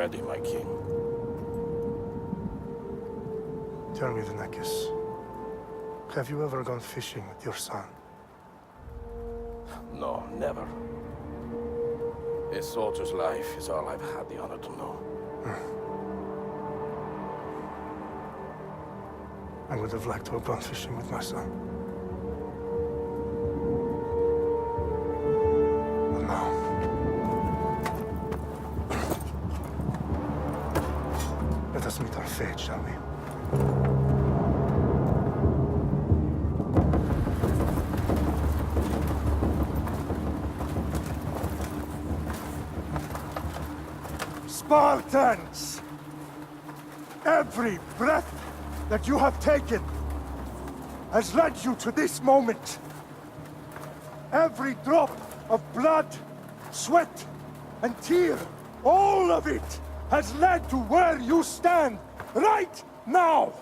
ready, my king. Tell me, Denekis, have you ever gone fishing with your son? No, never. A soldier's life is all I've had the honor to know. I would have liked to have gone fishing with my son. But now... let us meet our fate, shall we? Spartans! Every breath that you have taken has led you to this moment. Every drop of blood, sweat, and tear, all of it has led to where you stand right now.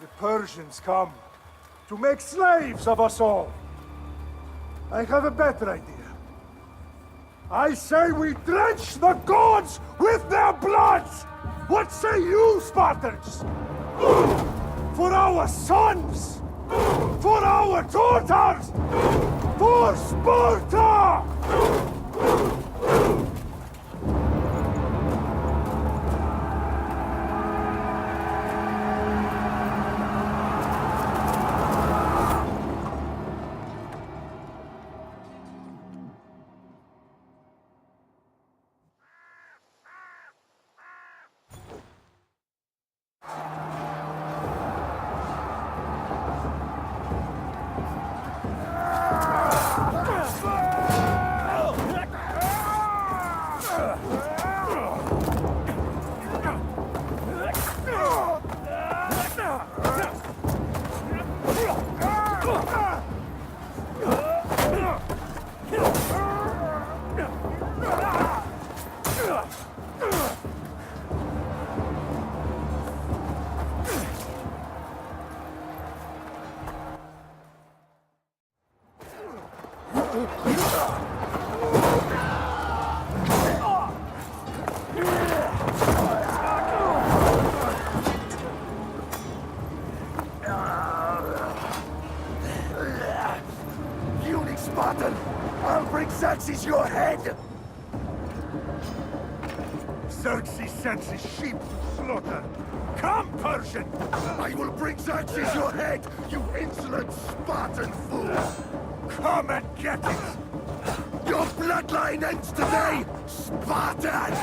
The Persians come to make slaves of us all. I have a better idea. I say we drench the gods with their blood! What say you, Spartans? For our sons! For our daughters! For Sparta! Spartan! I'll bring Xerxes your head! Xerxes sends his sheep to slaughter. Come, Persian! I will bring Xerxes your head, you insolent Spartan fool! Come and get it! Your bloodline ends today, Spartan!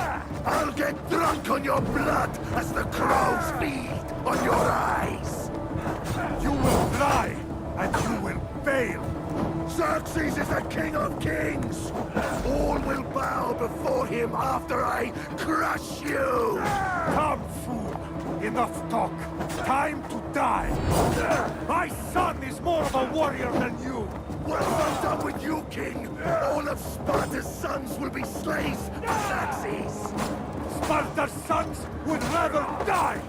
I'll get drunk on your blood as the crows feed on your eyes! You will fly, and you will fail! Xerxes is the king of kings! All will bow before him after I crush you! Come, fool! Enough talk! Time to die! My son is more of a warrior than you! Once I'm done with you, king, all of Sparta's sons will be slaves to Xerxes! Sparta's sons would rather die!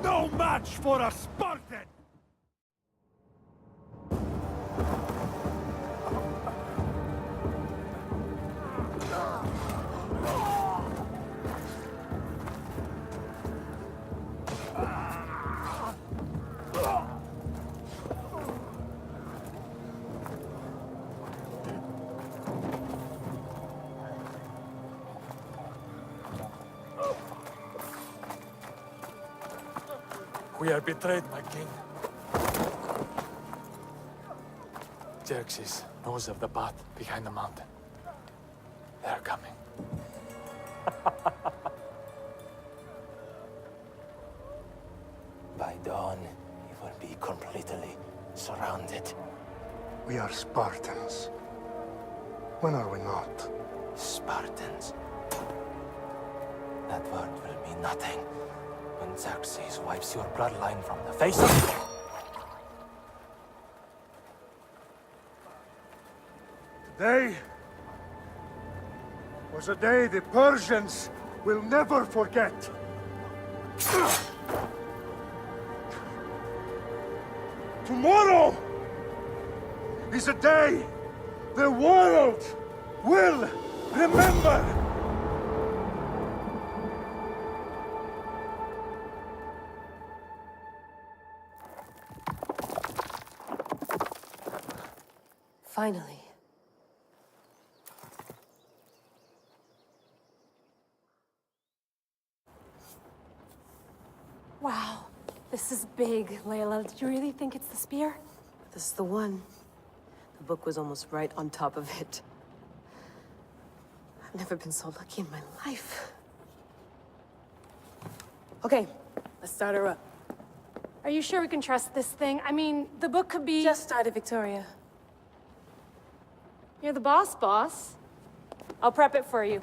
No match for a Spartan! We are betrayed, my king. Xerxes knows of the path behind the mountain. They are coming. By dawn, he will be completely surrounded. We are Spartans. When are we not? Spartans. That word will mean nothing when Xerxes wipes your bloodline from the face of... Today was a day the Persians will never forget. Tomorrow is a day the world will remember! Finally. Wow, this is big, Layla. Did you really think it's the spear? This is the one. The book was almost right on top of it. I've never been so lucky in my life. Okay, let's start her up. Are you sure we can trust this thing? I mean, the book could be... Just started, Victoria. You're the boss. I'll prep it for you.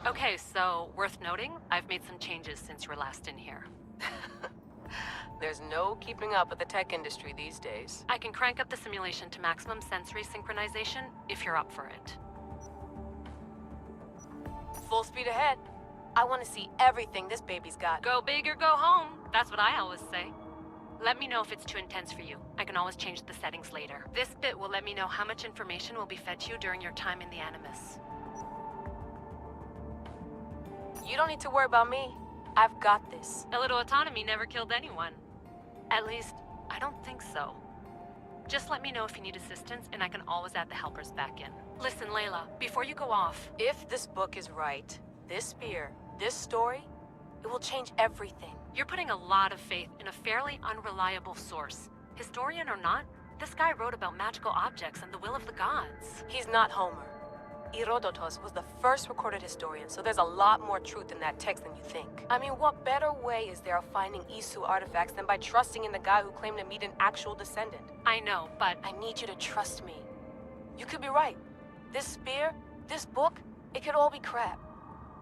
Okay, so worth noting, I've made some changes since you were last in here. There's no keeping up with the tech industry these days. I can crank up the simulation to maximum sensory synchronization if you're up for it. Full speed ahead. I want to see everything this baby's got. Go big or go home. That's what I always say. Let me know if it's too intense for you. I can always change the settings later. This bit will let me know how much information will be fed to you during your time in the Animus. You don't need to worry about me. I've got this. A little autonomy never killed anyone. At least, I don't think so. Just let me know if you need assistance, and I can always add the helpers back in. Listen, Layla, before you go off... If this book is right, this spear, this story, it will change everything. You're putting a lot of faith in a fairly unreliable source. Historian or not, this guy wrote about magical objects and the will of the gods. He's not Homer. Herodotus was the first recorded historian, so there's a lot more truth in that text than you think. I mean, what better way is there of finding Isu artifacts than by trusting in the guy who claimed to meet an actual descendant? I know, but... I need you to trust me. You could be right. This spear, this book, it could all be crap.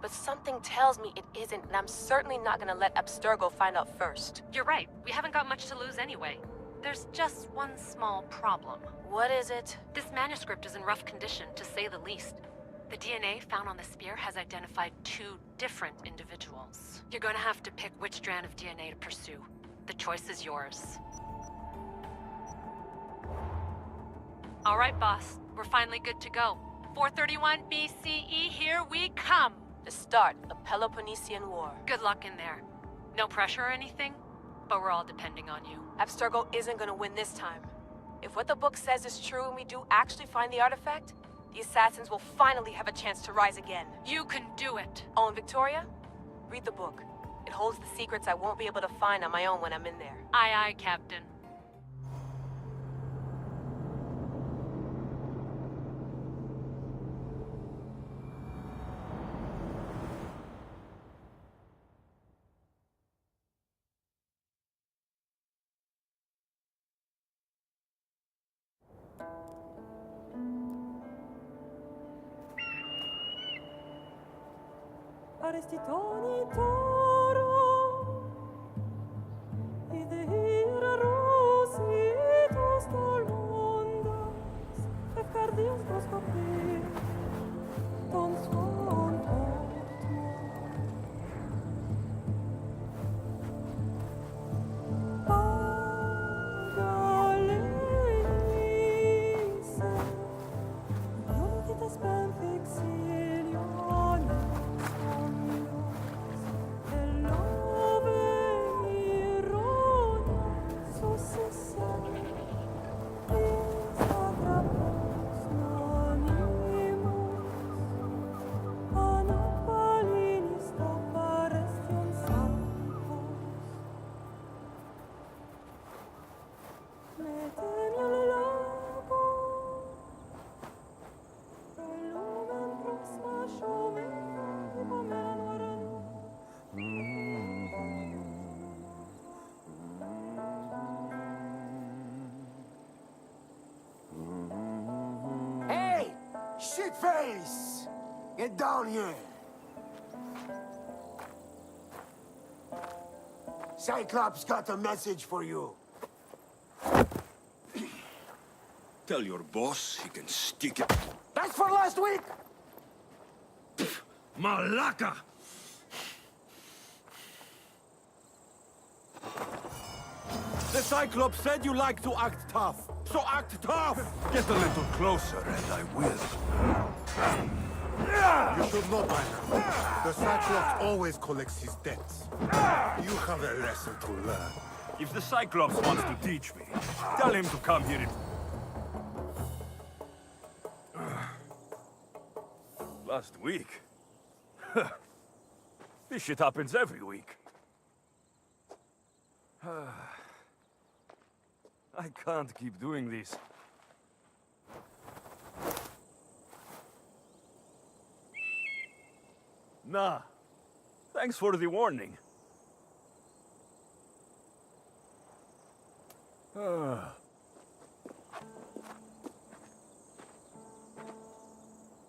But something tells me it isn't, and I'm certainly not gonna let Abstergo find out first. You're right. We haven't got much to lose anyway. There's just one small problem. What is it? This manuscript is in rough condition, to say the least. The DNA found on the spear has identified 2 different individuals. You're going to have to pick which strand of DNA to pursue. The choice is yours. All right, boss. We're finally good to go. 431 BCE, here we come! The start of Peloponnesian War. Good luck in there. No pressure or anything, but we're all depending on you. Abstergo isn't gonna win this time. If what the book says is true and we do actually find the artifact, the assassins will finally have a chance to rise again. You can do it! Oh, and Victoria? Read the book. It holds the secrets I won't be able to find on my own when I'm in there. Aye, aye, Captain. Arestitoni toro, idehira rositos tolmondas, efcardias proskopir, ton svon Pagalese, Ionitas Pamphixilion. Hey! Shitface! Get down here! Cyclops got a message for you. Tell your boss he can stick it. That's for last week! Malaka! The Cyclops said you like to act tough. So act tough! Get a little closer and I will. You should know by now. The Cyclops always collects his debts. You have a lesson to learn. If the Cyclops wants to teach me, tell him to come here and... Last week? This shit happens every week. I can't keep doing this. Nah. Thanks for the warning.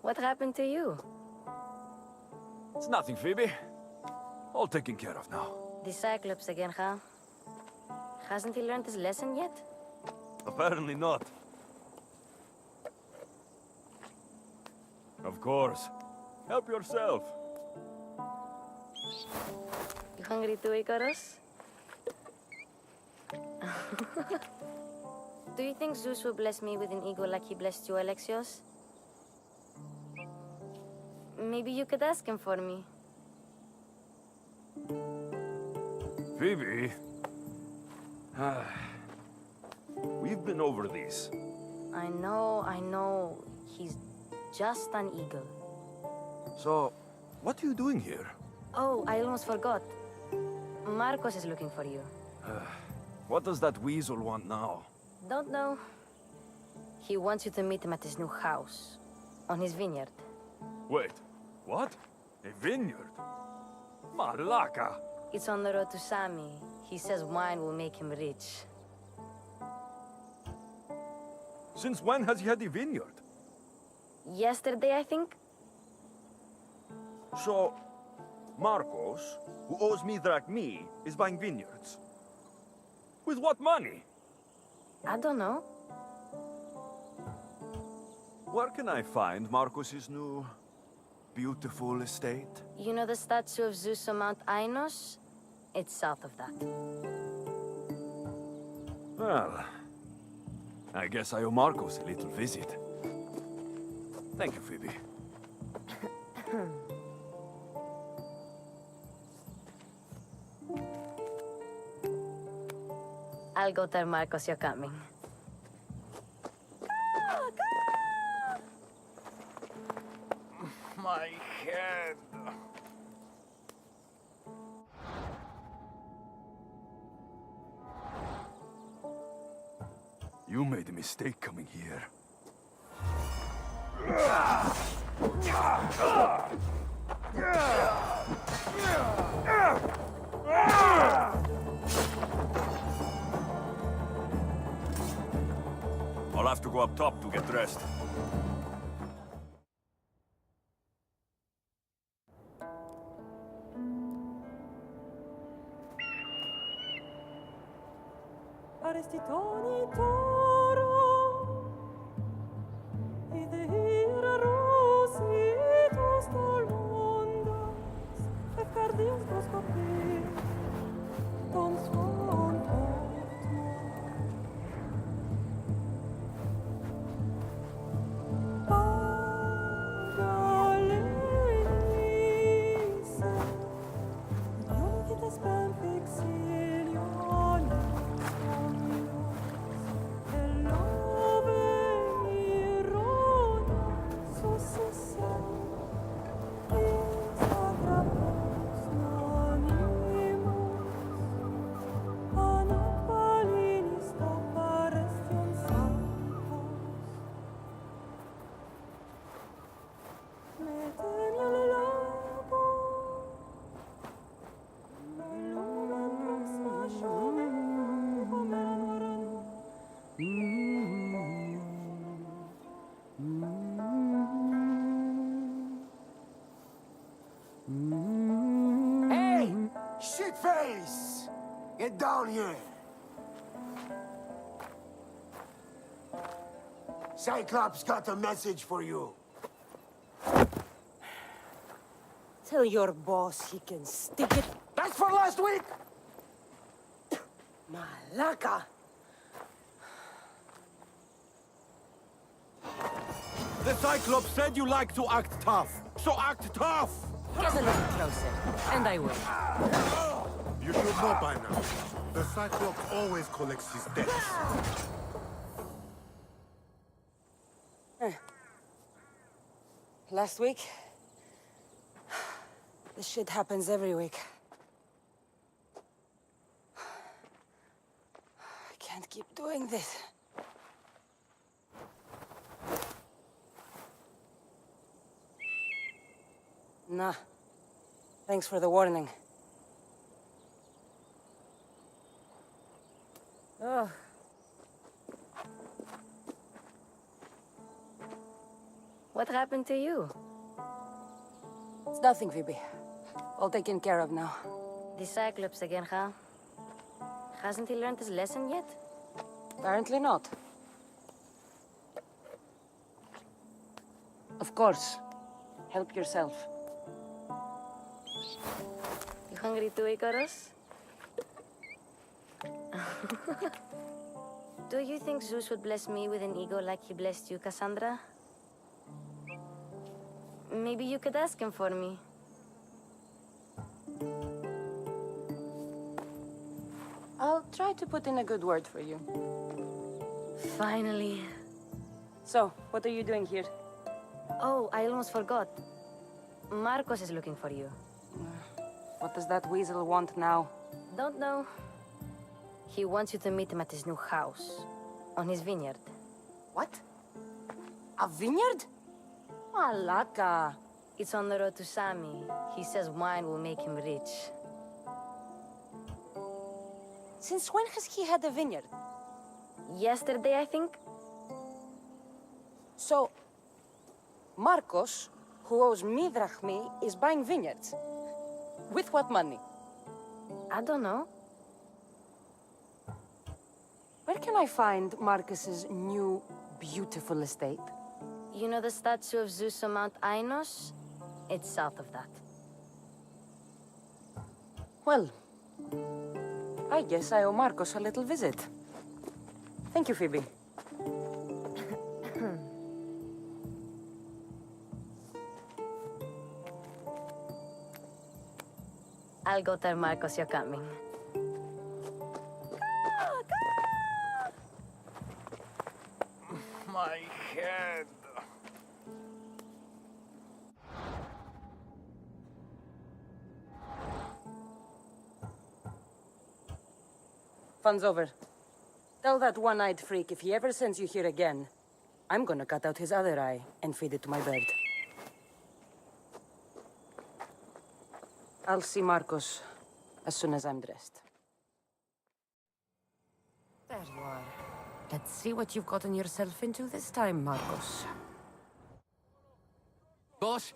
What happened to you? It's nothing, Phoebe. All taken care of now. The Cyclops again, huh? Hasn't he learned his lesson yet? Apparently not. Of course. Help yourself. You hungry too, Icarus? Do you think Zeus will bless me with an ego like he blessed you, Alexios? Maybe you could ask him for me. Phoebe. We've been over this. I know. He's just an eagle. So, what are you doing here? Oh, I almost forgot. Marcos is looking for you. What does that weasel want now? Don't know. He wants you to meet him at his new house. On his vineyard. Wait, what? A vineyard? Malaka! It's on the road to Sami. He says wine will make him rich. Since when has he had a vineyard? Yesterday, I think? So, Marcos, who owes me drachmi, is buying vineyards. With what money? I don't know. Where can I find Marcos's new, beautiful estate? You know the statue of Zeus on Mount Ainos? It's south of that. Well, I guess I owe Marcos a little visit. Thank you, Phoebe. I'll go tell Marcos you're coming. My head. You made a mistake coming here. I'll have to go up top to get dressed. Arestitoni toro, ide ira rositos tolondas, efcardios proskopir, ton svon Hey! Shitface! Get down here! Cyclops got a message for you. Tell your boss he can stick it. That's for last week! Malaka! The Cyclops said you like to act tough, so act tough! Get a little closer, and I will. You should know by now. The Cyclops always collects his debts. Last week? This shit happens every week. I can't keep doing this. Nah. Thanks for the warning. Oh. What happened to you? It's nothing, Phoebe. All taken care of now. The Cyclops again, huh? Hasn't he learned his lesson yet? Apparently not. Of course. Help yourself. You hungry too, Icarus? Do you think Zeus would bless me with an ego like he blessed you, Cassandra? Maybe you could ask him for me. I'll try to put in a good word for you. Finally. So, what are you doing here? Oh, I almost forgot. Marcos is looking for you. What does that weasel want now? Don't know. He wants you to meet him at his new house. On his vineyard. What? A vineyard? Malaka. It's on the road to Sami. He says wine will make him rich. Since when has he had a vineyard? Yesterday, I think. So, Marcos, who owes me drachmi, is buying vineyards. With what money? I don't know. Where can I find Marcus's new, beautiful estate? You know the statue of Zeus on Mount Ainos? It's south of that. Well, I guess I owe Marcos a little visit. Thank you, Phoebe. I'll go tell Marcos you're coming. My head. Fun's over. Tell that one-eyed freak if he ever sends you here again, I'm gonna cut out his other eye and feed it to my bird. I'll see Marcos as soon as I'm dressed. There you are. Let's see what you've gotten yourself into this time, Marcos. Boss,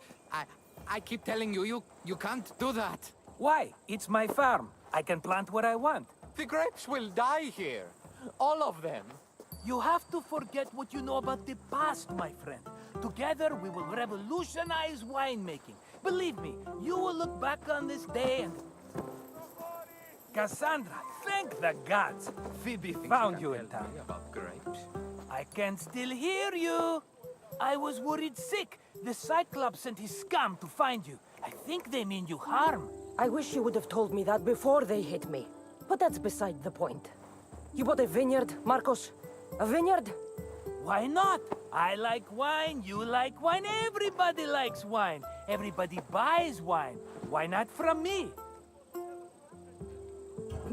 I keep telling you, you can't do that. Why? It's my farm. I can plant what I want. The grapes will die here. All of them. You have to forget what you know about the past, my friend. Together, we will revolutionize winemaking. Believe me, you will look back on this day and... Cassandra, thank the gods! Phoebe found you in town. About grapes. I can still hear you! I was worried sick. The Cyclops sent his scum to find you. I think they mean you harm. I wish you would have told me that before they hit me. But that's beside the point. You bought a vineyard, Marcos? A vineyard? Why not? I like wine, you like wine, everybody likes wine. Everybody buys wine. Why not from me?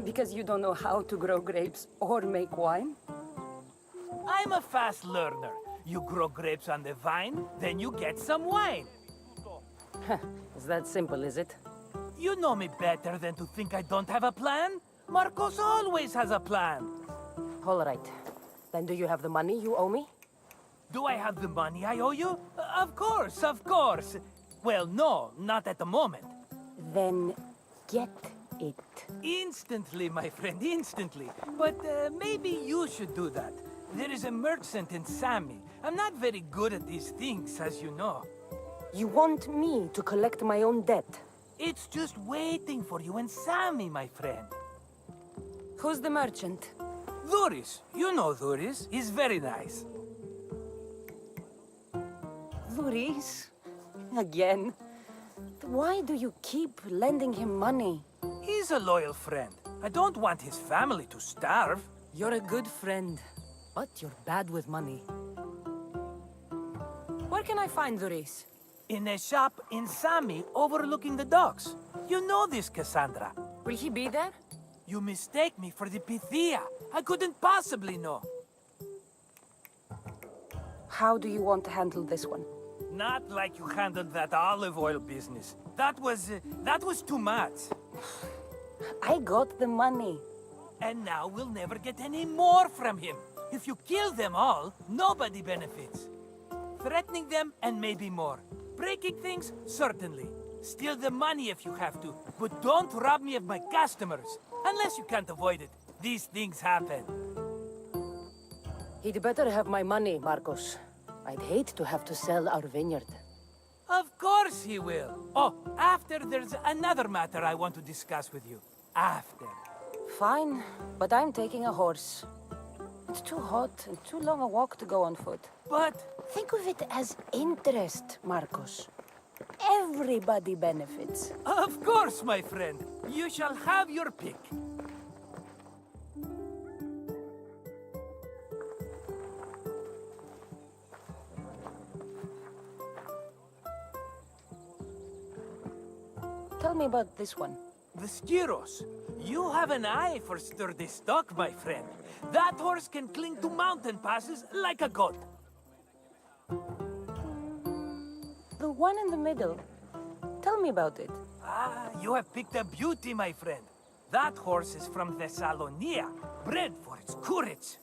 Because you don't know how to grow grapes or make wine? I'm a fast learner. You grow grapes on the vine, then you get some wine. Is that simple, is it? You know me better than to think I don't have a plan. Marcos always has a plan. All right. Then do you have the money you owe me? Do I have the money I owe you? Of course, of course. Well, no, not at the moment. Then get it. Instantly, my friend, instantly. But maybe you should do that. There is a merchant in Sami. I'm not very good at these things, as you know. You want me to collect my own debt? It's just waiting for you in Sami, my friend. Who's the merchant? Dhuris. You know Dhuris. He's very nice. Dhuris? Again? Why do you keep lending him money? He's a loyal friend. I don't want his family to starve. You're a good friend, but you're bad with money. Where can I find Dhuris? In a shop in Sami overlooking the docks. You know this, Cassandra. Will he be there? You mistake me for the Pythia. I couldn't possibly know. How do you want to handle this one? Not like you handled that olive oil business. That was too much. I got the money. And now we'll never get any more from him. If you kill them all, nobody benefits. Threatening them, and maybe more. Breaking things, certainly. Steal the money if you have to, but don't rob me of my customers. Unless you can't avoid it. These things happen. He'd better have my money, Marcos. I'd hate to have to sell our vineyard. Of course he will. Oh, after there's another matter I want to discuss with you. After. Fine, but I'm taking a horse. It's too hot and too long a walk to go on foot. But... think of it as interest, Marcos. Everybody benefits. Of course, my friend. You shall have your pick. Tell me about this one. The Skiros. You have an eye for sturdy stock, my friend. That horse can cling to mountain passes like a goat. The one in the middle. Tell me about it. Ah, you have picked a beauty, my friend. That horse is from Thessalonia, bred for its courage.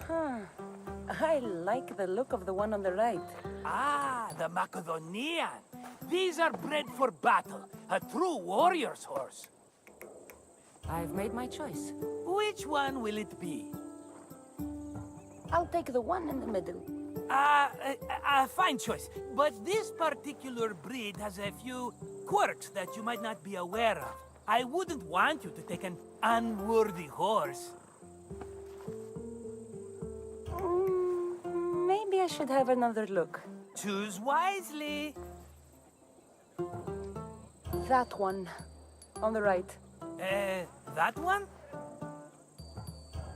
Huh. I like the look of the one on the right. Ah, the Macedonian. These are bred for battle, a true warrior's horse. I've made my choice. Which one will it be? I'll take the one in the middle. Fine choice. But this particular breed has a few quirks that you might not be aware of. I wouldn't want you to take an unworthy horse. Maybe I should have another look. Choose wisely. That one. On the right. That one?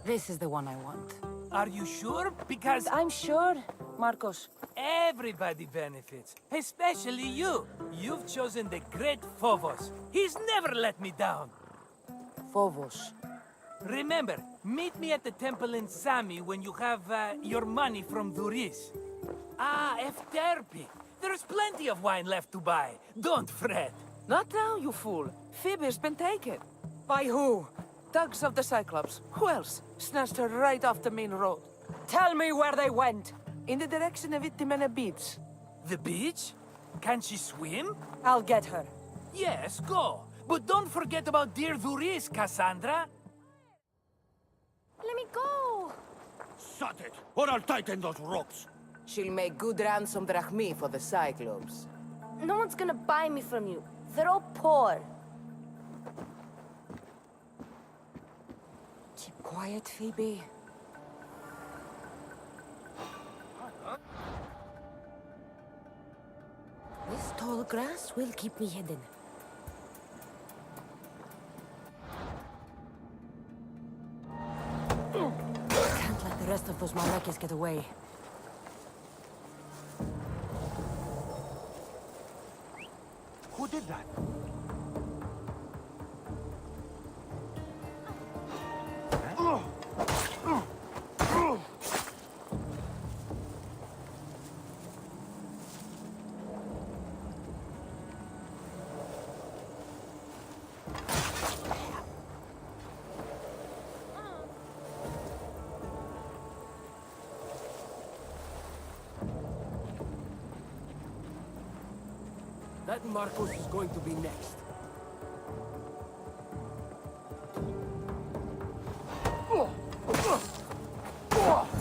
This is the one I want. Are you sure? Because... I'm sure, Marcos. Everybody benefits. Especially you. You've chosen the great Phobos. He's never let me down. Phobos. Remember, meet me at the temple in Sami when you have your money from Dhuris. Ah, Efterpi. There's plenty of wine left to buy. Don't fret. Not now, you fool. Phoebe's been taken. By who? Thugs of the Cyclops. Who else? Snatched her right off the main road. Tell me where they went. In the direction of Itimena Beach. The beach? Can she swim? I'll get her. Yes, go. But don't forget about dear Dhuris, Cassandra. Let me go! Shut it, or I'll tighten those ropes. She'll make good ransom drachmi for the Cyclops. No one's gonna buy me from you. They're all poor. Keep quiet, Phoebe. This tall grass will keep me hidden. Can't let the rest of those Marakis get away. Who did that? That Marcos is going to be next.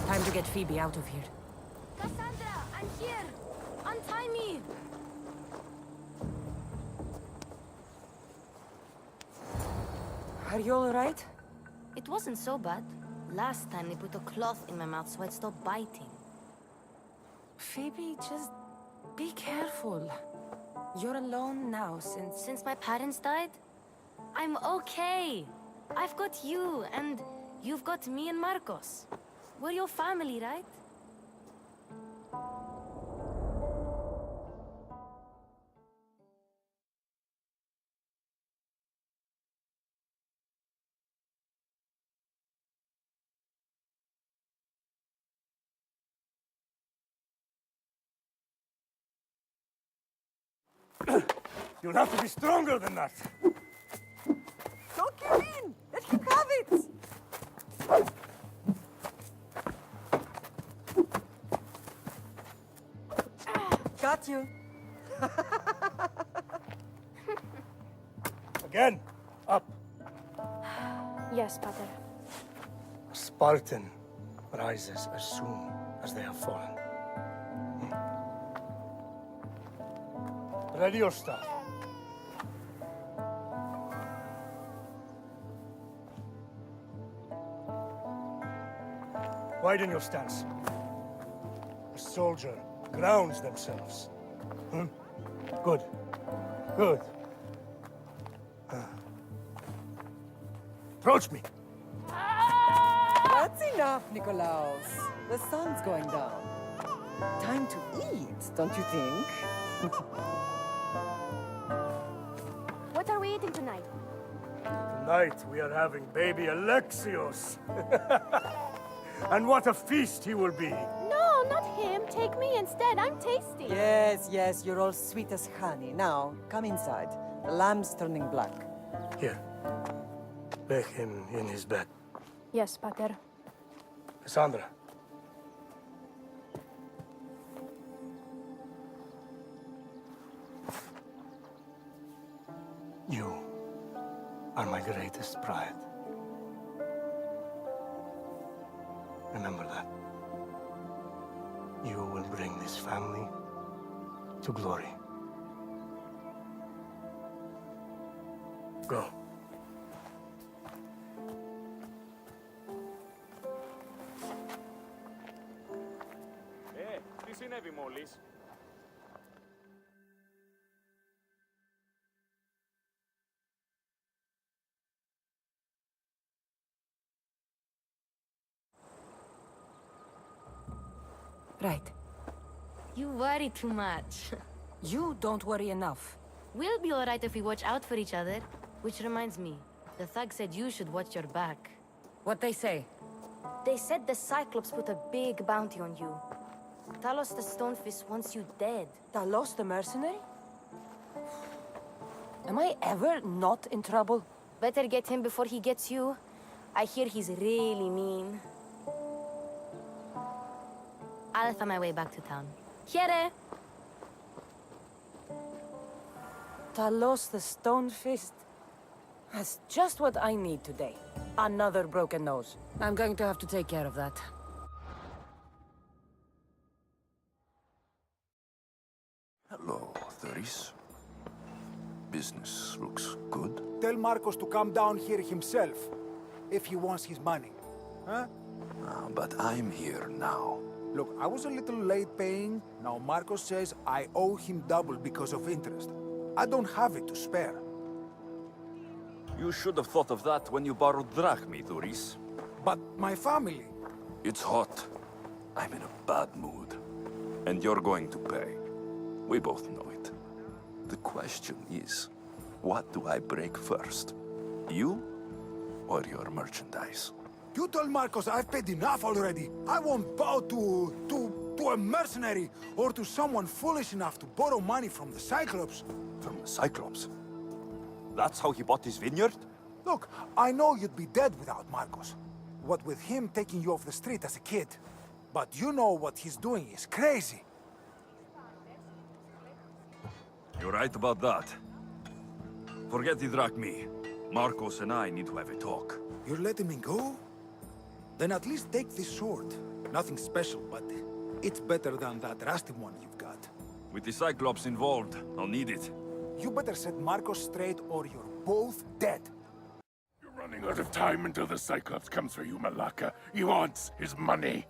Time to get Phoebe out of here. Cassandra, I'm here! Untie me! Are you all right? It wasn't so bad. Last time they put a cloth in my mouth so I'd stop biting. Phoebe, just be careful. You're alone now Since my parents died? I'm okay. I've got you, and you've got me and Marcos. We're your family, right? You'll have to be stronger than that. Don't give in! Let him have it! Got you. Again, up. Yes, Pater. A Spartan rises as soon as they have fallen. Ready your staff. Widen your stance. A soldier grounds themselves. Good. Good. Approach me. That's enough, Nikolaos. The sun's going down. Time to eat, don't you think? What are we eating tonight? Tonight we are having baby Alexios. And what a feast he will be. No, not him. Take me instead. I'm tasty. Yes, yes, you're all sweet as honey. Now, come inside. The lamb's turning black. Here. Lay him in his bed. Yes, Pater. Cassandra. You are my greatest pride. Remember that. You will bring this family to glory. Go. Τι συνέβη μόλις? Right. You worry too much. You don't worry enough. We'll be alright if we watch out for each other. Which reminds me, the thug said you should watch your back. What'd they say? They said the Cyclops put a big bounty on you. Talos the Stonefist wants you dead. Talos the mercenary? Am I ever not in trouble? Better get him before he gets you. I hear he's really mean. I'll find my way back to town. Here! Talos the Stonefist? That's just what I need today. Another broken nose. I'm going to have to take care of that. Hello, Thuris. Business looks good. Tell Marcos to come down here himself, if he wants his money. Huh? But I'm here now. Look, I was a little late paying. Now Marcos says I owe him double because of interest. I don't have it to spare. You should have thought of that when you borrowed drachmi, Thuris. But my family... It's hot. I'm in a bad mood. And you're going to pay. We both know it. The question is, what do I break first? You or your merchandise? You told Marcos I've paid enough already. I won't bow to a mercenary or to someone foolish enough to borrow money from the Cyclops. From the Cyclops? That's how he bought his vineyard? Look, I know you'd be dead without Marcos. What with him taking you off the street as a kid. But you know what he's doing is crazy. You're right about that. Forget the drachmi. Marcos and I need to have a talk. You're letting me go? Then at least take this sword. Nothing special, but it's better than that rusty one you've got. With the Cyclops involved, I'll need it. You better set Marcos straight or you're both dead. You're running running out of time until the Cyclops comes for you, Malaka. He wants his money.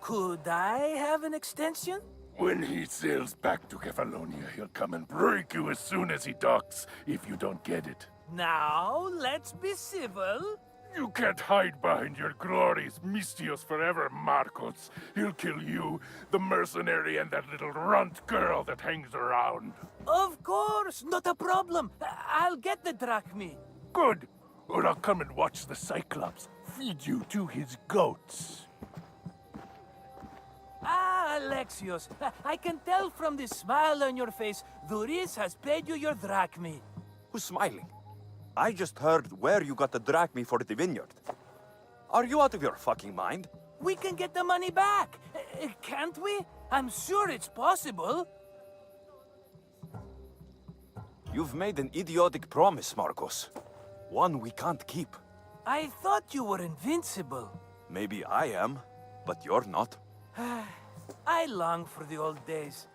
Could I have an extension? When he sails back to Kefalonia, he'll come and break you as soon as he docks, if you don't get it. Now, let's be civil. You can't hide behind your glories, Mystios forever, Marcos. He'll kill you, the mercenary, and that little runt girl that hangs around. Of course, not a problem. I'll get the drachmi. Good. Or I'll come and watch the Cyclops feed you to his goats. Ah, Alexios, I can tell from the smile on your face, Duris has paid you your drachmi. Who's smiling? I just heard where you got the drachmi for the vineyard. Are you out of your fucking mind? We can get the money back, can't we? I'm sure it's possible. You've made an idiotic promise, Marcos. One we can't keep. I thought you were invincible. Maybe I am, but you're not. I long for the old days.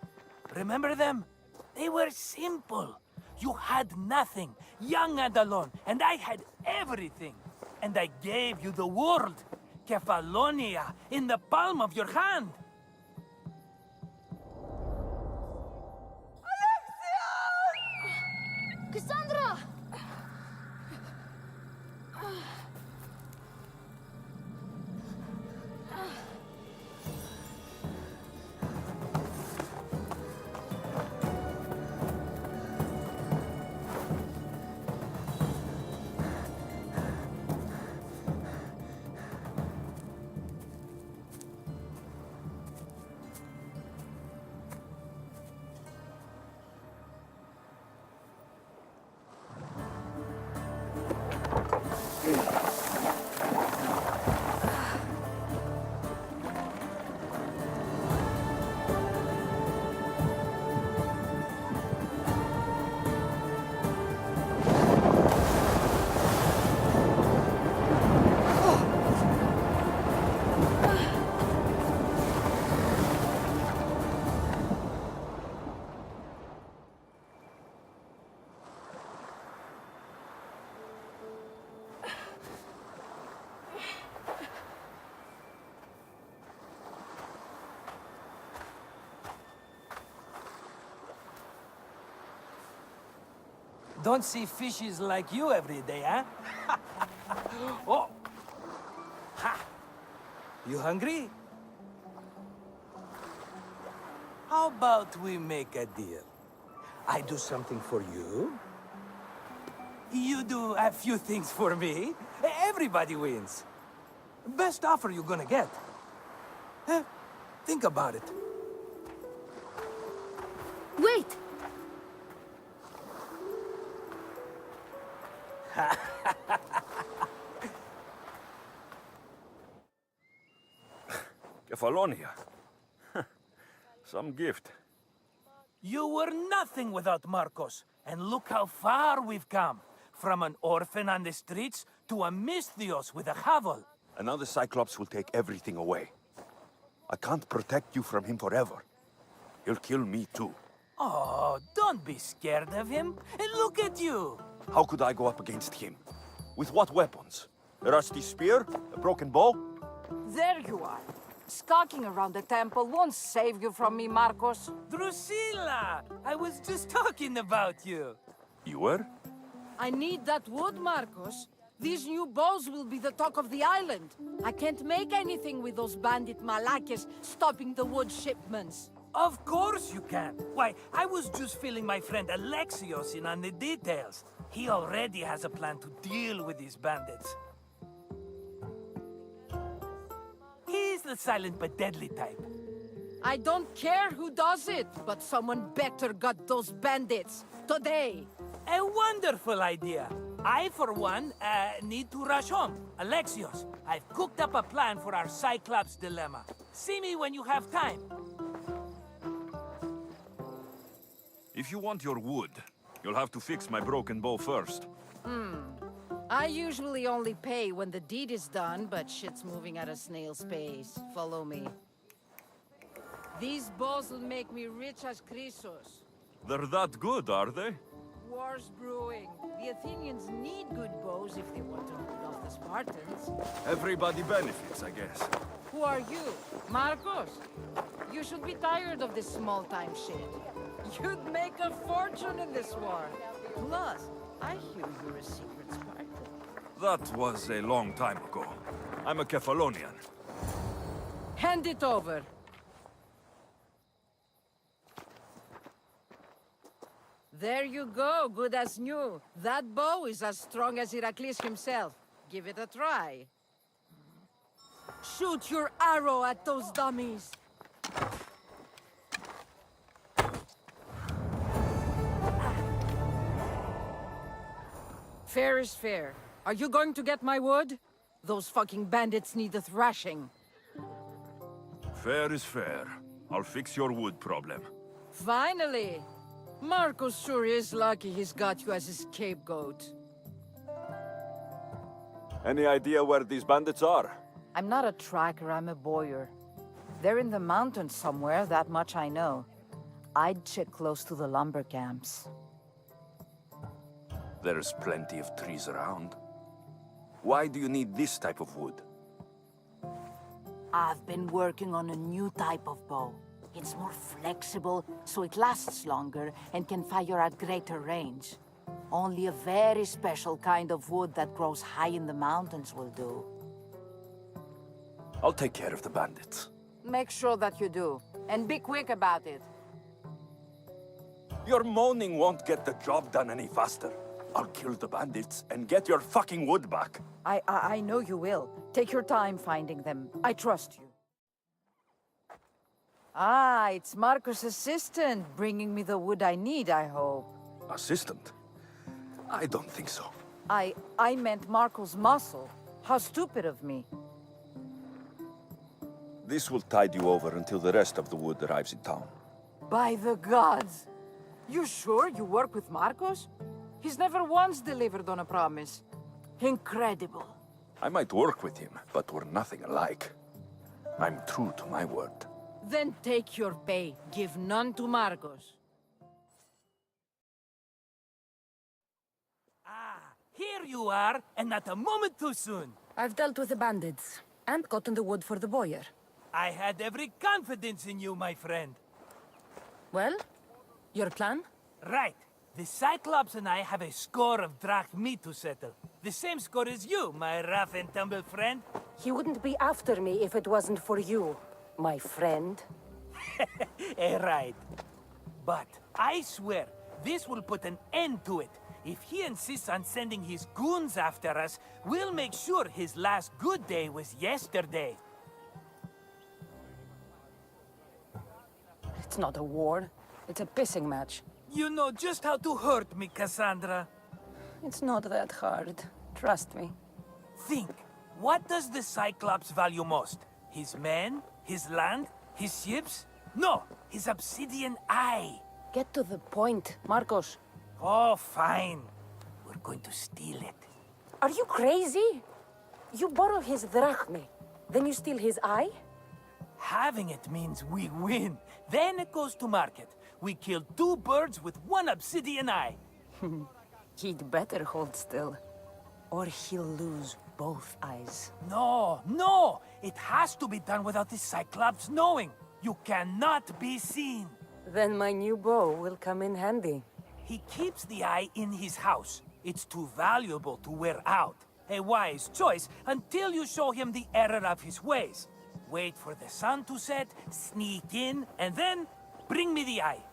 Remember them? They were simple. You had nothing, young and alone, and I had everything. And I gave you the world, Kefalonia, in the palm of your hand. Alexios! Cassandra! Don't see fishes like you every day, huh? Oh! Ha! You hungry? How about we make a deal? I do something for you. You do a few things for me. Everybody wins. Best offer you're gonna get. Think about it. Wait! Kefalonia. Some gift. You were nothing without Marcos, and look how far we've come. From an orphan on the streets to a Mystios with a hovel. And now the Cyclops will take everything away. I can't protect you from him forever. He'll kill me too. Oh, don't be scared of him. And look at you. How could I go up against him? With what weapons? A rusty spear? A broken bow? There you are. Skulking around the temple won't save you from me, Marcos. Drusilla! I was just talking about you. You were? I need that wood, Marcos. These new bows will be the talk of the island. I can't make anything with those bandit malakes stopping the wood shipments. Of course you can. Why, I was just filling my friend Alexios in on the details. He already has a plan to deal with these bandits. He's the silent but deadly type. I don't care who does it, but someone better got those bandits. Today. A wonderful idea. I, for one, need to rush home. Alexios, I've cooked up a plan for our Cyclops dilemma. See me when you have time. If you want your wood, you'll have to fix my broken bow first. I usually only pay when the deed is done, but shit's moving at a snail's pace. Follow me. These bows will make me rich as Chrysos. They're that good, are they? War's brewing. The Athenians need good bows if they want to hold off the Spartans. Everybody benefits, I guess. Who are you? Marcos? You should be tired of this small-time shit. You'd make a fortune in this war. Plus, I hear you're a secret Spartan. That was a long time ago. I'm a Kephalonian. Hand it over. There you go, good as new. That bow is as strong as Heracles himself. Give it a try. Shoot your arrow at those dummies. Fair is fair. Are you going to get my wood? Those fucking bandits need a thrashing. Fair is fair. I'll fix your wood problem. Finally! Marcos sure is lucky he's got you as his scapegoat. Any idea where these bandits are? I'm not a tracker, I'm a boyer. They're in the mountains somewhere, that much I know. I'd check close to the lumber camps. There's plenty of trees around. Why do you need this type of wood? I've been working on a new type of bow. It's more flexible, so it lasts longer and can fire at greater range. Only a very special kind of wood that grows high in the mountains will do. I'll take care of the bandits. Make sure that you do, and be quick about it. Your moaning won't get the job done any faster. I'll kill the bandits and get your fucking wood back. I know you will. Take your time finding them. I trust you. Ah, it's Marcos' assistant bringing me the wood I need, I hope. Assistant? I don't think so. I meant Marcos' muscle. How stupid of me. This will tide you over until the rest of the wood arrives in town. By the gods! You sure you work with Marcos? He's never once delivered on a promise. Incredible. I might work with him, but we're nothing alike. I'm true to my word. Then take your pay. Give none to Marcos. Ah, here you are, and not a moment too soon. I've dealt with the bandits, and gotten the wood for the boyer. I had every confidence in you, my friend. Well, your plan? Right. The Cyclops and I have a score of drachmi to settle. The same score as you, my rough and tumble friend. He wouldn't be after me if it wasn't for you, my friend. Right. But I swear, this will put an end to it. If he insists on sending his goons after us, we'll make sure his last good day was yesterday. It's not a war. It's a pissing match. You know just how to hurt me, Cassandra. It's not that hard. Trust me. Think. What does the Cyclops value most? His men? His land? His ships? No! His obsidian eye! Get to the point, Marcos. Oh, fine. We're going to steal it. Are you crazy? You borrow his drachmi, then you steal his eye? Having it means we win. Then it goes to market. We kill 2 birds with 1 obsidian eye. He'd better hold still, or he'll lose both eyes. No, no! It has to be done without the Cyclops knowing. You cannot be seen. Then my new bow will come in handy. He keeps the eye in his house. It's too valuable to wear out. A wise choice until you show him the error of his ways. Wait for the sun to set, sneak in, and then bring me the eye.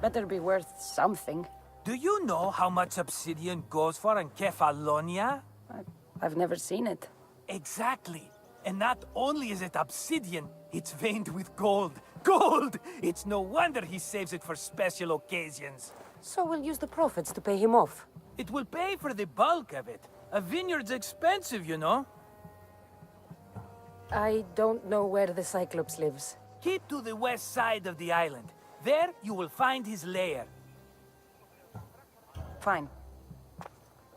Better be worth something. Do you know how much obsidian goes for in Kefalonia? I've never seen it. Exactly. And not only is it obsidian, it's veined with gold. Gold! It's no wonder he saves it for special occasions. So we'll use the profits to pay him off. It will pay for the bulk of it. A vineyard's expensive, you know. I don't know where the Cyclops lives. Keep to the west side of the island. There, you will find his lair. Fine.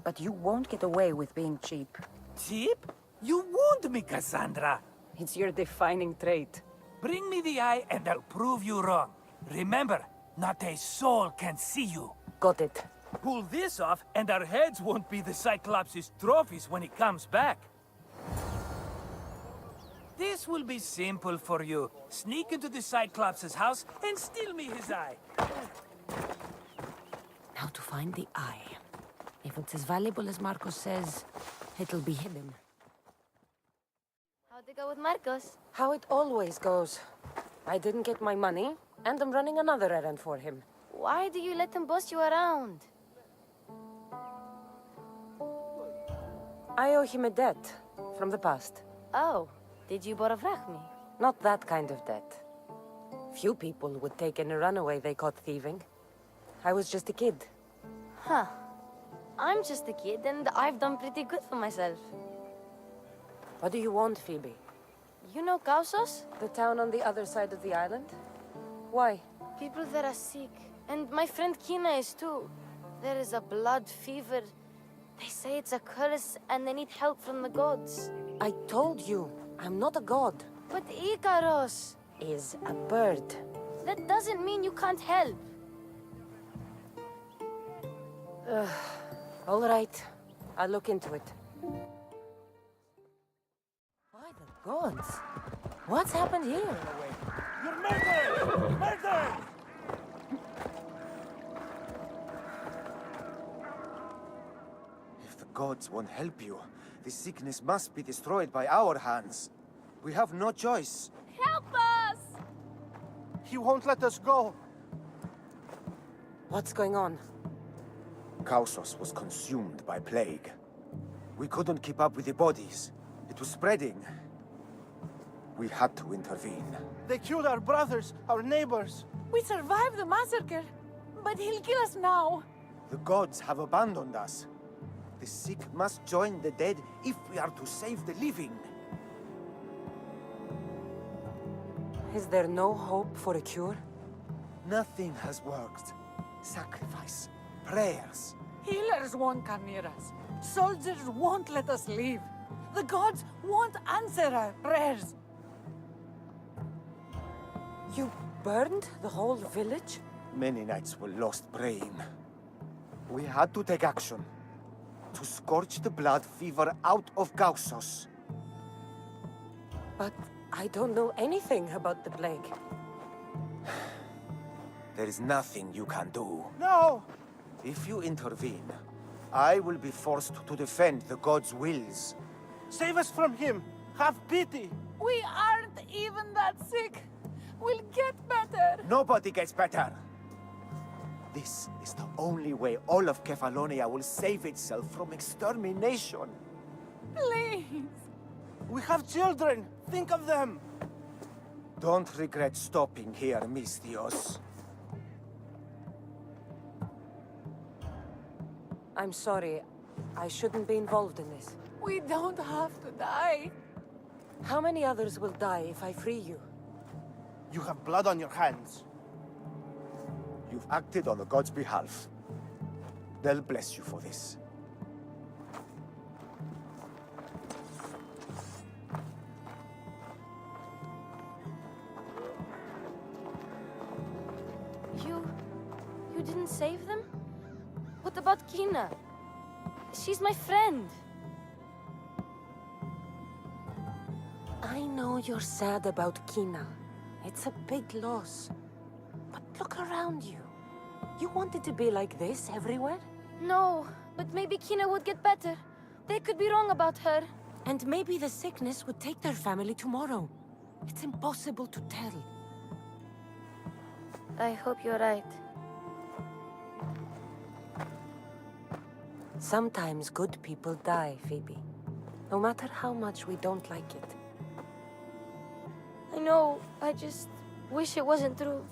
But you won't get away with being cheap. Cheap? You wound me, Cassandra. It's your defining trait. Bring me the eye and I'll prove you wrong. Remember, not a soul can see you. Got it. Pull this off, and our heads won't be the Cyclops' trophies when he comes back. This will be simple for you. Sneak into the Cyclops' house and steal me his eye. Now to find the eye. If it's as valuable as Marcos says, it'll be hidden. How'd it go with Marcos? How it always goes. I didn't get my money, and I'm running another errand for him. Why do you let him boss you around? I owe him a debt from the past. Oh, did you borrow me? Not that kind of debt. Few people would take in a runaway they caught thieving. I was just a kid. Huh. I'm just a kid, and I've done pretty good for myself. What do you want, Phoebe? You know Kausos? The town on the other side of the island? Why? People there are sick, and my friend Kina is too. There is a blood fever. They say it's a curse, and they need help from the gods. I told you, I'm not a god. But Ikaros is a bird. That doesn't mean you can't help. All right, I'll look into it. By the gods, what's happened here? You're murdered! Murdered! If the gods won't help you, the sickness must be destroyed by our hands. We have no choice. Help us! He won't let us go. What's going on? Kausos was consumed by plague. We couldn't keep up with the bodies. It was spreading. We had to intervene. They killed our brothers, our neighbors. We survived the massacre, but he'll kill us now. The gods have abandoned us. The sick must join the dead if we are to save the living. Is there no hope for a cure? Nothing has worked. Sacrifice, prayers. Healers won't come near us. Soldiers won't let us leave. The gods won't answer our prayers. You burned the whole village? Many nights were lost praying. We had to take action. To scorch the blood fever out of Kausos. But I don't know anything about the plague. There is nothing you can do. No! If you intervene, I will be forced to defend the gods' wills. Save us from him! Have pity! We aren't even that sick. We'll get better. Nobody gets better! This is the only way all of Kefalonia will save itself from extermination. Please! We have children! Think of them! Don't regret stopping here, Mistios. I'm sorry. I shouldn't be involved in this. We don't have to die. How many others will die if I free you? You have blood on your hands. You've acted on the gods' behalf. They'll bless you for this. You didn't save them? What about Kina? She's my friend. I know you're sad about Kina. It's a big loss. But look around you. You want it to be like this everywhere? No, but maybe Kina would get better. They could be wrong about her. And maybe the sickness would take their family tomorrow. It's impossible to tell. I hope you're right. Sometimes good people die, Phoebe. No matter how much we don't like it. I know, I just wish it wasn't true.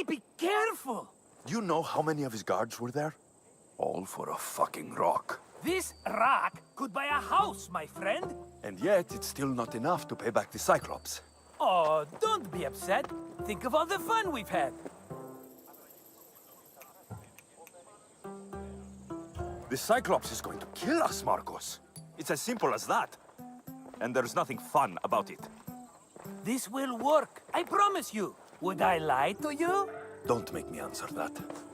Be careful! You know how many of his guards were there? All for a fucking rock. This rock could buy a house, my friend. And yet, it's still not enough to pay back the Cyclops. Oh, don't be upset. Think of all the fun we've had. The Cyclops is going to kill us, Marcos. It's as simple as that. And there's nothing fun about it. This will work, I promise you. Would I lie to you? Don't make me answer that.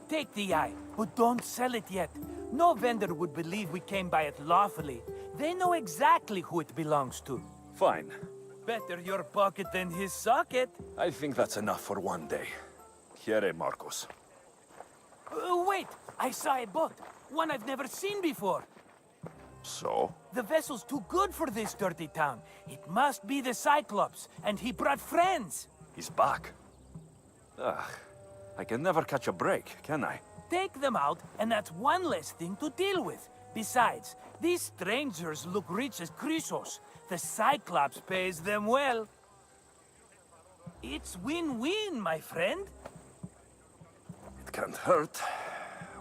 Take the eye, but don't sell it yet. No vendor would believe we came by it lawfully. They know exactly who it belongs to. Fine. Better your pocket than his socket. I think that's enough for one day. Here, Marcos. Wait! I saw a boat. One I've never seen before. So? The vessel's too good for this dirty town. It must be the Cyclops, and he brought friends. He's back. Ugh. I can never catch a break, can I? Take them out, and that's one less thing to deal with. Besides, these strangers look rich as Chrysos. The Cyclops pays them well. It's win-win, my friend. It can't hurt.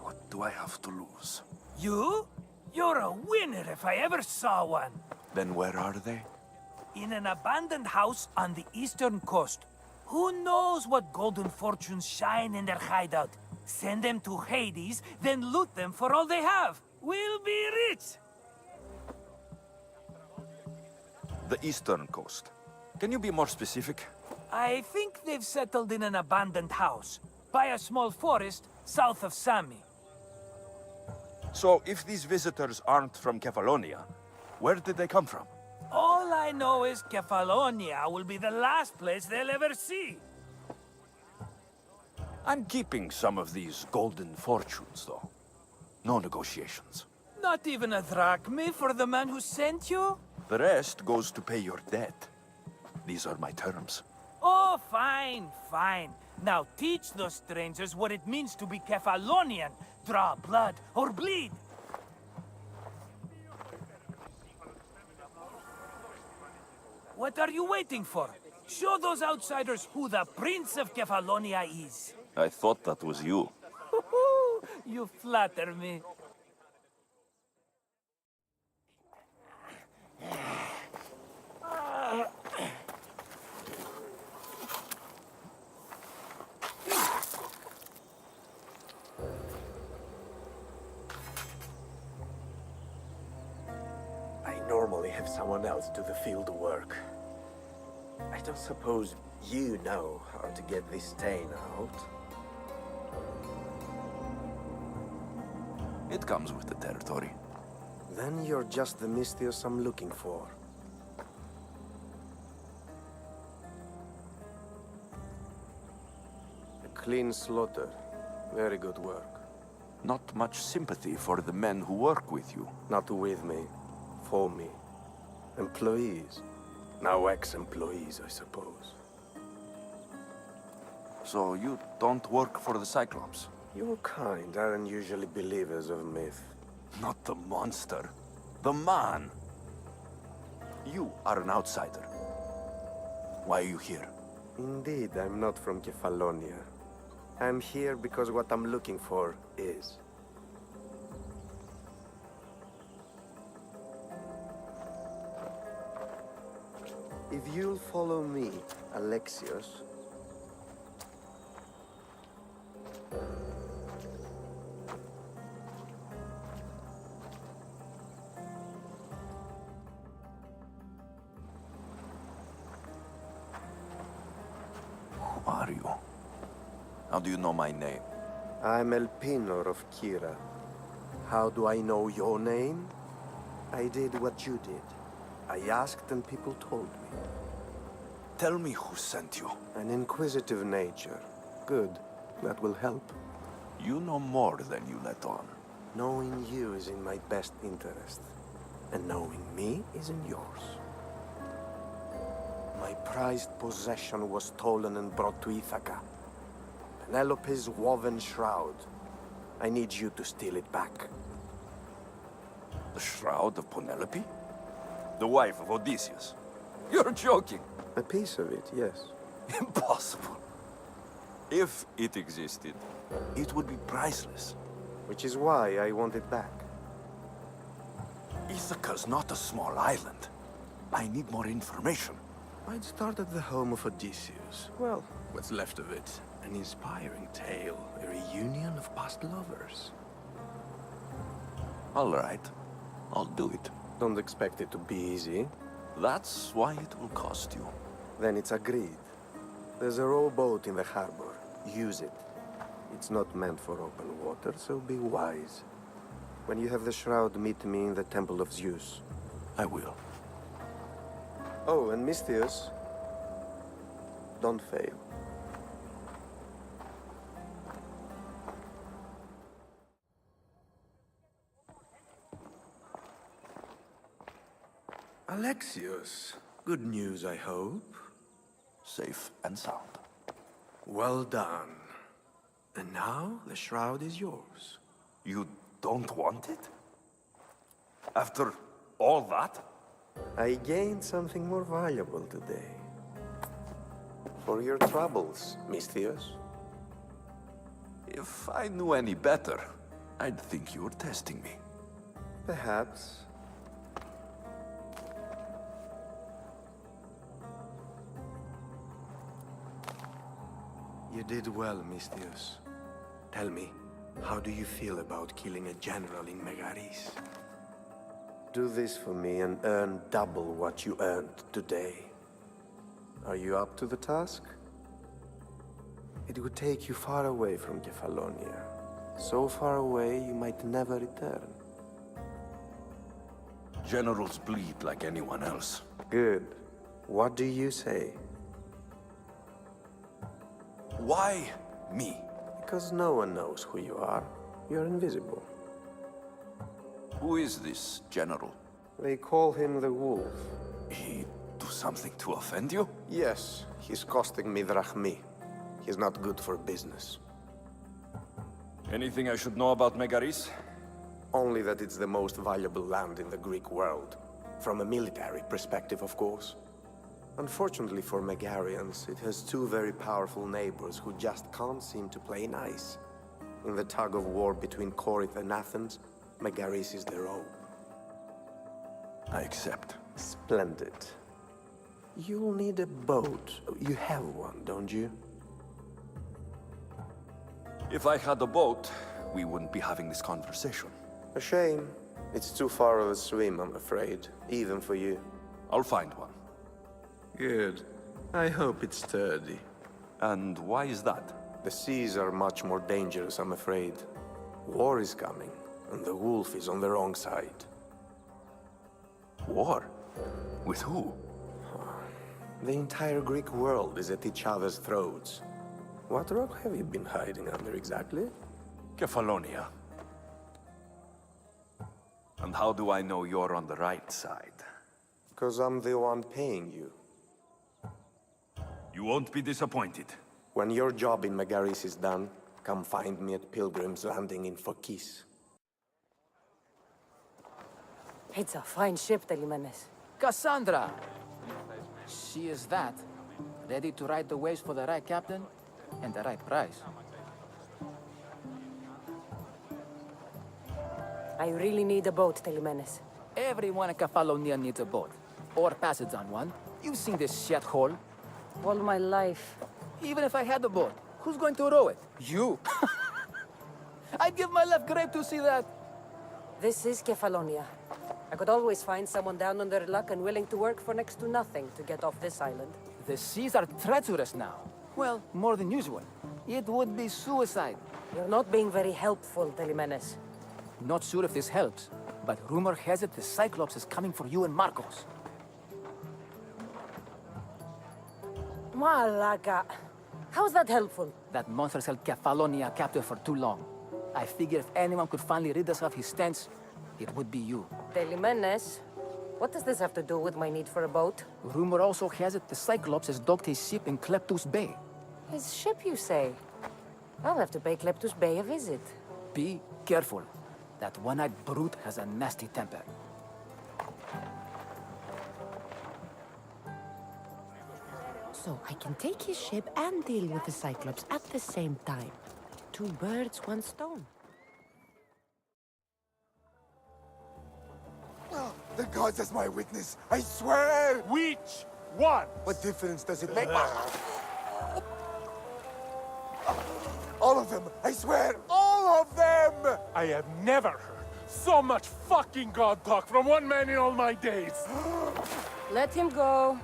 What do I have to lose? You? You're a winner if I ever saw one. Then where are they? In an abandoned house on the eastern coast. Who knows what golden fortunes shine in their hideout? Send them to Hades, then loot them for all they have. We'll be rich! The eastern coast. Can you be more specific? I think they've settled in an abandoned house, by a small forest south of Sami. So, if these visitors aren't from Kefalonia, where did they come from? All I know is Kefalonia will be the last place they'll ever see. I'm keeping some of these golden fortunes, though. No negotiations. Not even a drachme for the man who sent you? The rest goes to pay your debt. These are my terms. Oh, fine, fine. Now teach those strangers what it means to be Kefalonian. Draw blood or bleed. What are you waiting for? Show those outsiders who the Prince of Kefalonia is. I thought that was you. You flatter me. I normally have someone else do the field work. I don't suppose you know how to get this stain out? It comes with the territory. Then you're just the Mystios I'm looking for. A clean slaughter. Very good work. Not much sympathy for the men who work with you. Not with me. For me. Employees. Now ex-employees, I suppose. So you don't work for the Cyclops? Your kind aren't usually believers of myth. Not the monster. The man. You are an outsider. Why are you here? Indeed, I'm not from Kefalonia. I'm here because what I'm looking for is. If you'll follow me, Alexios... Who are you? How do you know my name? I'm Elpinor of Kira. How do I know your name? I did what you did. I asked and people told me. Tell me who sent you. An inquisitive nature. Good. That will help. You know more than you let on. Knowing you is in my best interest. And knowing me is in yours. My prized possession was stolen and brought to Ithaca. Penelope's woven shroud. I need you to steal it back. The shroud of Penelope? The wife of Odysseus? You're joking! A piece of it, yes. Impossible. If it existed, it would be priceless. Which is why I want it back. Ithaca's not a small island. I need more information. I'd start at the home of Odysseus. Well, what's left of it. An inspiring tale, a reunion of past lovers. All right. I'll do it. Don't expect it to be easy. That's why it will cost you. Then it's agreed. There's a rowboat in the harbor. Use it. It's not meant for open water, so be wise. When you have the shroud, meet me in the Temple of Zeus. I will. Oh, and Misthios, don't fail. Alexios, good news, I hope. Safe and sound. Well done. And now, the shroud is yours. You don't want it? After all that? I gained something more valuable today. For your troubles, Misthios. If I knew any better, I'd think you were testing me. Perhaps. You did well, Misthios. Tell me, how do you feel about killing a general in Megaris? Do this for me and earn double what you earned today. Are you up to the task? It would take you far away from Kefalonia. So far away, you might never return. Generals bleed like anyone else. Good. What do you say? Why me? Because no one knows who you are. You're invisible. Who is this general? They call him the Wolf. He do something to offend you? Yes, he's costing me drachmi. He's not good for business. Anything I should know about Megaris? Only that it's the most valuable land in the Greek world. From a military perspective, of course. Unfortunately for Megarians, it has two very powerful neighbors who just can't seem to play nice. In the tug-of-war between Corinth and Athens, Megaris is the rope. I accept. Splendid. You'll need a boat. You have one, don't you? If I had a boat, we wouldn't be having this conversation. A shame. It's too far of a swim, I'm afraid. Even for you. I'll find one. Good. I hope it's sturdy. And why is that? The seas are much more dangerous, I'm afraid. War is coming, and the wolf is on the wrong side. War? With who? The entire Greek world is at each other's throats. What rock have you been hiding under exactly? Kefalonia. And how do I know you're on the right side? Because I'm the one paying you. You won't be disappointed. When your job in Megaris is done, come find me at Pilgrim's Landing in Phokis. It's a fine ship, Telimenes. Cassandra! She is that. Ready to ride the waves for the right captain and the right price. I really need a boat, Telimenes. Everyone in Kefalonia needs a boat. Or passage on one. You've seen this shithole. All my life. Even if I had a boat, who's going to row it? You! I'd give my left grape to see that. This is Kefalonia. I could always find someone down on their luck and willing to work for next to nothing to get off this island. The seas are treacherous now. Well, more than usual. It would be suicide. You're not being very helpful, Telimenes. Not sure if this helps, but rumor has it the Cyclops is coming for you and Marcos. Malaka. How's that helpful? That monster's held Kefalonia captive for too long. I figure if anyone could finally rid us of his stench, it would be you. Telimenes, what does this have to do with my need for a boat? Rumor also has it the Cyclops has docked his ship in Kleptus Bay. His ship, you say? I'll have to pay Kleptus Bay a visit. Be careful. That one-eyed brute has a nasty temper. So I can take his ship and deal with the Cyclops at the same time. Two birds, one stone. Oh, the gods as my witness, I swear! Which one? What difference does it make? All of them, I swear, all of them! I have never heard So much fucking god talk from one man in all my days! Let him go.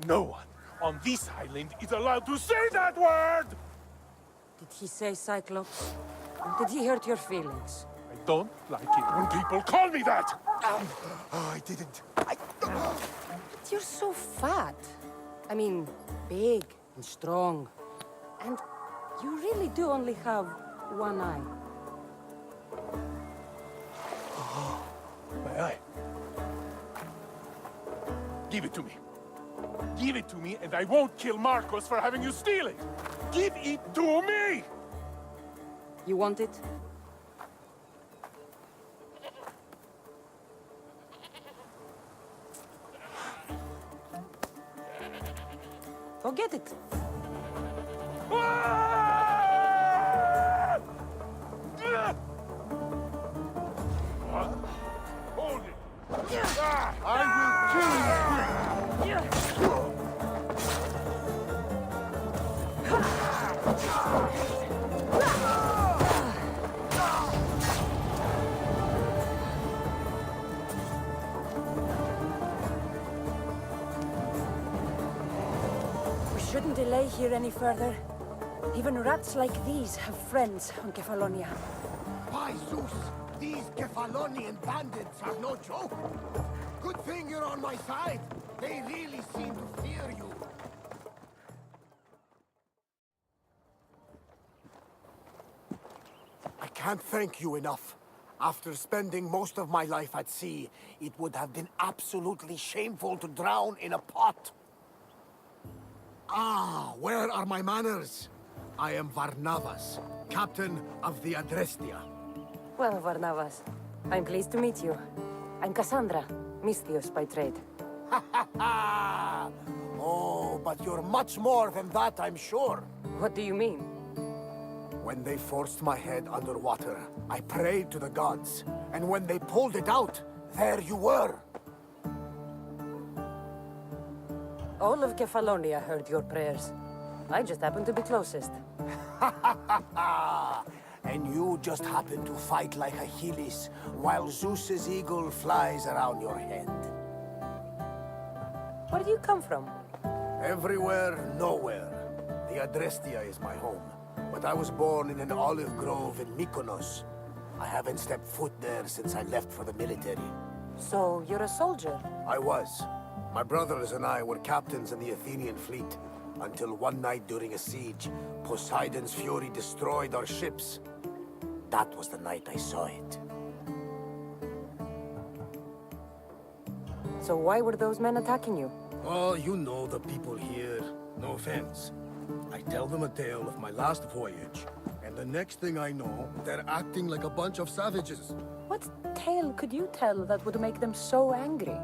No one on this island is allowed to say that word! Did he say Cyclops? Did he hurt your feelings? I don't like it when people call me that! I didn't. You're so fat. I mean, big and strong. And you really do only have one eye. My eye. Give it to me. Give it to me, and I won't kill Marcos for having you steal it! Give it to me! You want it? Go get it. Hold it! I will kill you! We shouldn't delay here any further. Even rats like these have friends on Kefalonia. By Zeus, these Kefalonian bandits are no joke. Good thing you're on my side. They really seem to fear you. I can't thank you enough. After spending most of my life at sea, it would have been absolutely shameful to drown in a pot. Ah, where are my manners? I am Varnavas, captain of the Adrestia. Well, Varnavas, I'm pleased to meet you. I'm Cassandra, Misthios by trade. Oh, but you're much more than that, I'm sure. What do you mean? When they forced my head underwater, I prayed to the gods. And when they pulled it out, there you were. All of Kefalonia heard your prayers. I just happened to be closest. And you just happen to fight like Achilles, while Zeus's eagle flies around your head. Where do you come from? Everywhere, nowhere. The Adrestia is my home. But I was born in an olive grove in Mykonos. I haven't stepped foot there since I left for the military. So, you're a soldier? I was. My brothers and I were captains in the Athenian fleet, until one night during a siege, Poseidon's fury destroyed our ships. That was the night I saw it. So why were those men attacking you? Oh, you know the people here. No offense. I tell them a tale of my last voyage, and the next thing I know, they're acting like a bunch of savages. What tale could you tell that would make them so angry?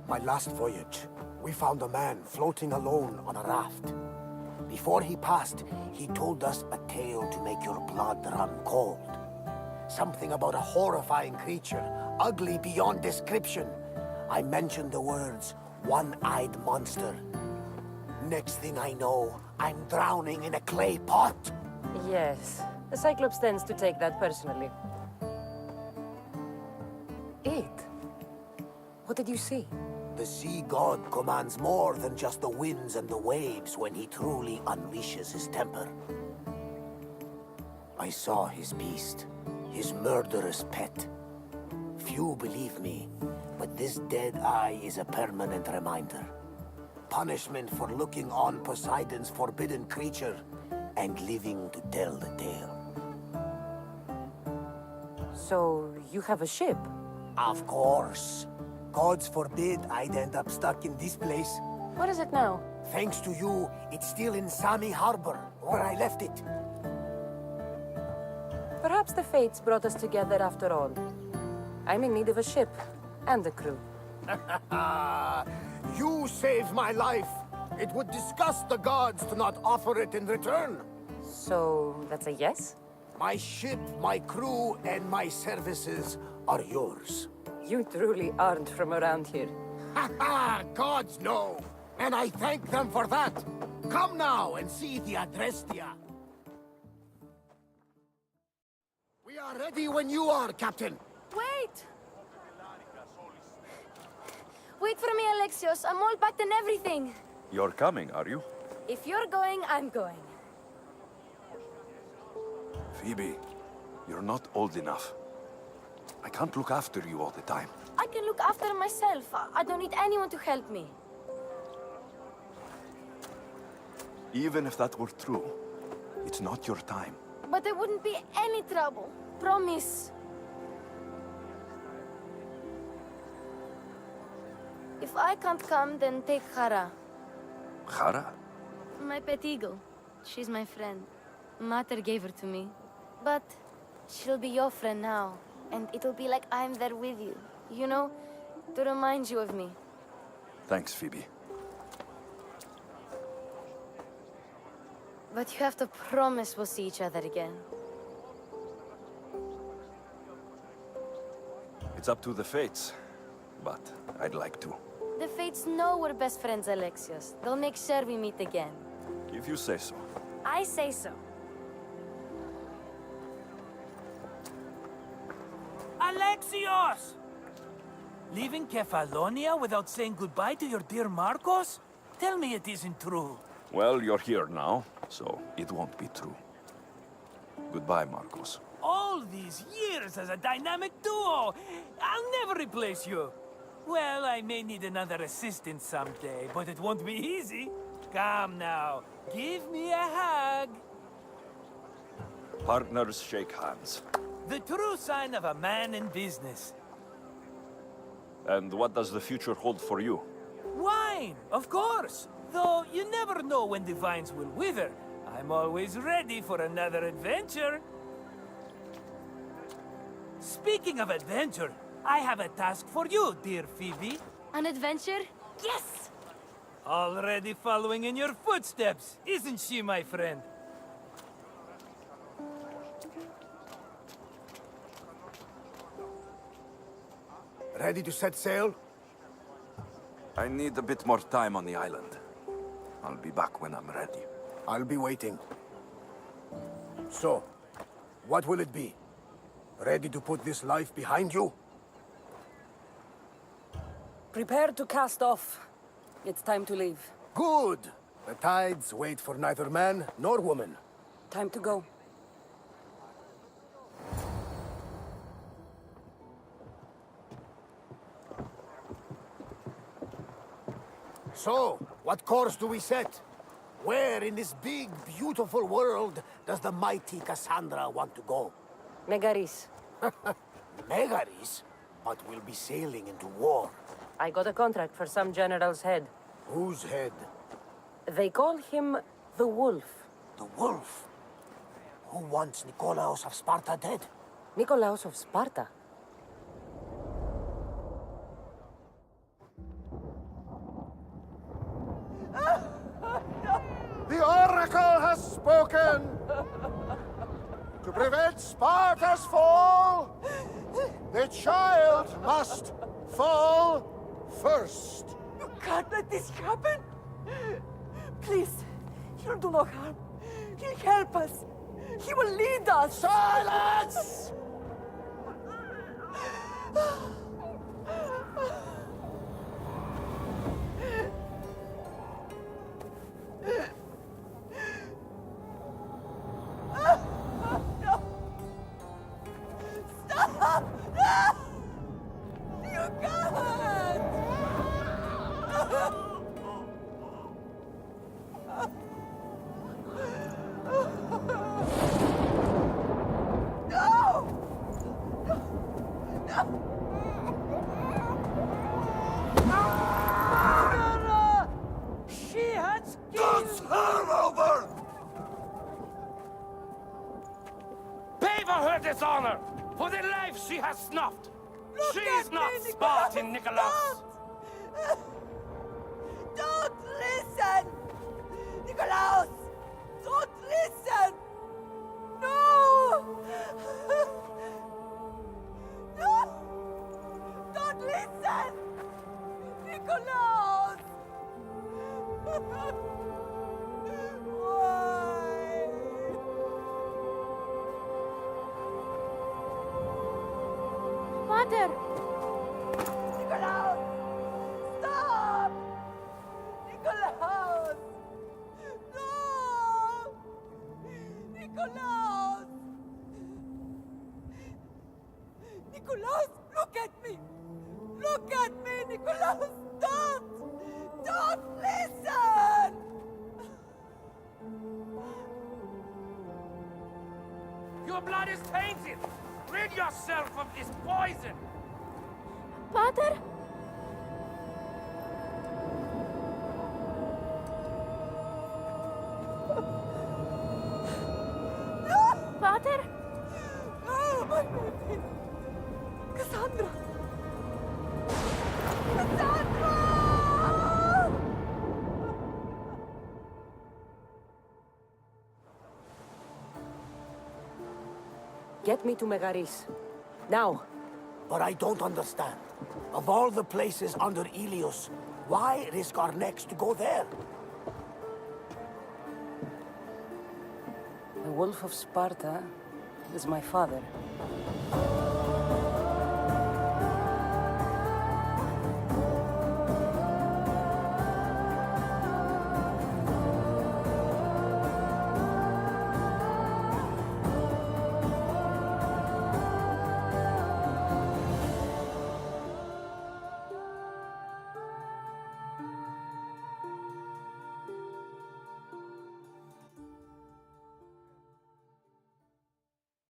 My last voyage, we found a man floating alone on a raft. Before he passed, he told us a tale to make your blood run cold. Something about a horrifying creature, ugly beyond description. I mentioned the words, one-eyed monster. Next thing I know, I'm drowning in a clay pot. Yes, the Cyclops tends to take that personally. It? What did you see? The sea god commands more than just the winds and the waves when he truly unleashes his temper. I saw his beast, his murderous pet. Few believe me, but this dead eye is a permanent reminder. Punishment for looking on Poseidon's forbidden creature and living to tell the tale. So, you have a ship? Of course. Gods forbid I'd end up stuck in this place. What is it now? Thanks to you, it's still in Sami Harbor, where I left it. Perhaps the fates brought us together after all. I'm in need of a ship, and a crew. You saved my life. It would disgust the gods to not offer it in return. So, that's a yes? My ship, my crew, and my services are yours. You truly aren't from around here. Ha ha! Gods know! And I thank them for that! Come now and see the Adrestia! We We are ready when you are, Captain. Wait! Wait for me, Alexios. I'm all packed and everything. You're coming, are you? If you're going, I'm going. Phoebe, you're not old enough. I can't look after you all the time. I can look after myself. I don't need anyone to help me. Even if that were true, it's not your time. But there wouldn't be any trouble. Promise. If I can't come, then take Hara. Hara? My pet eagle. She's my friend. Mater gave her to me. But she'll be your friend now. And it'll be like I'm there with you. You know? To remind you of me. Thanks, Phoebe. But you have to promise we'll see each other again. It's up to the fates, but I'd like to. The Fates know we're best friends, Alexios. They'll make sure we meet again. If you say so. I say so. Alexios! Leaving Kefalonia without saying goodbye to your dear Marcos? Tell me it isn't true. Well, you're here now, so it won't be true. Goodbye, Marcos. All these years as a dynamic duo! I'll never replace you! Well, I may need another assistant someday, but it won't be easy. Come now, give me a hug. Partners shake hands. The true sign of a man in business. And what does the future hold for you? Wine, of course! Though you never know when the vines will wither. I'm always ready for another adventure. Speaking of adventure, I have a task for you, dear Phoebe. An adventure? Yes! Already following in your footsteps, isn't she, my friend? Ready to set sail? I need a bit more time on the island. I'll be back when I'm ready. I'll be waiting. So, what will it be? Ready to put this life behind you? Prepare to cast off. It's time to leave. Good! The tides wait for neither man nor woman. Time to go. So, what course do we set? Where in this big, beautiful world does the mighty Cassandra want to go? Megaris. Megaris? But we'll be sailing into war. I got a contract for some general's head. Whose head? They call him the Wolf. The Wolf? Who wants Nikolaos of Sparta dead? Nikolaos of Sparta? The Oracle has spoken! To prevent Sparta's fall, the child must fall first. You can't let this happen! Please, he'll do no harm. He'll help us. He will lead us. Silence! Stop! No! You can't! No! No! Sarah! She has killed... Dance her over! Pay for her dishonor! For the life she has snuffed! She's not Spartan, Nikolaos! Don't listen! Nikolaos! Don't listen! No! No! Don't listen! Nikolaos! Why? Pater! Nikolaus! Stop! Nikolaus! No! Nikolaus! Nikolaus, look at me! Look at me, Nikolaus! Don't! Don't listen! Your blood is tainted! Rid yourself of this poison! Pater? Pater? No, my baby! Cassandra! Cassandra! Get me to Megaris. Now. But I don't understand. Of all the places under Ilios, why risk our necks to go there? The Wolf of Sparta is my father.